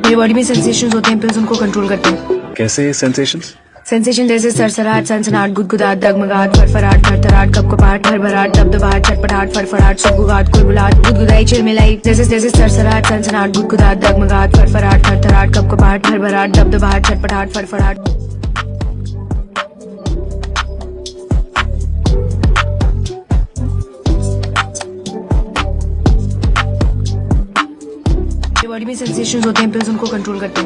मेरी बॉडी में सेंसेशंस होते हैं, पिल्स उनको कंट्रोल करते हैं। कैसे सेंसेशंस? सेंसेशन जैसे सरसराहट, सनसनाहट, गुदगुदाहट, डगमगाहट, फरफराहट, थरथराहट, कपकपाहट, हड़बड़ाहट, दबदबाहट, चटपटाहट, फड़फड़ाहट, सुगबुगाहट, कुलबुलाहट, गुदगुदाई, चिलमिलाई। जैसे सरसराहट, सनसनाहट, गुदगुदाहट, डगमगाहट, फरफराहट, थरथराहट, कपकपाहट, हड़बड़ाहट, दबदबाहट, चटपटाहट, फड़फड़ाहट। बॉडी में सेंसेशंस होते हैं, पिल्स उनको कंट्रोल करते हैं।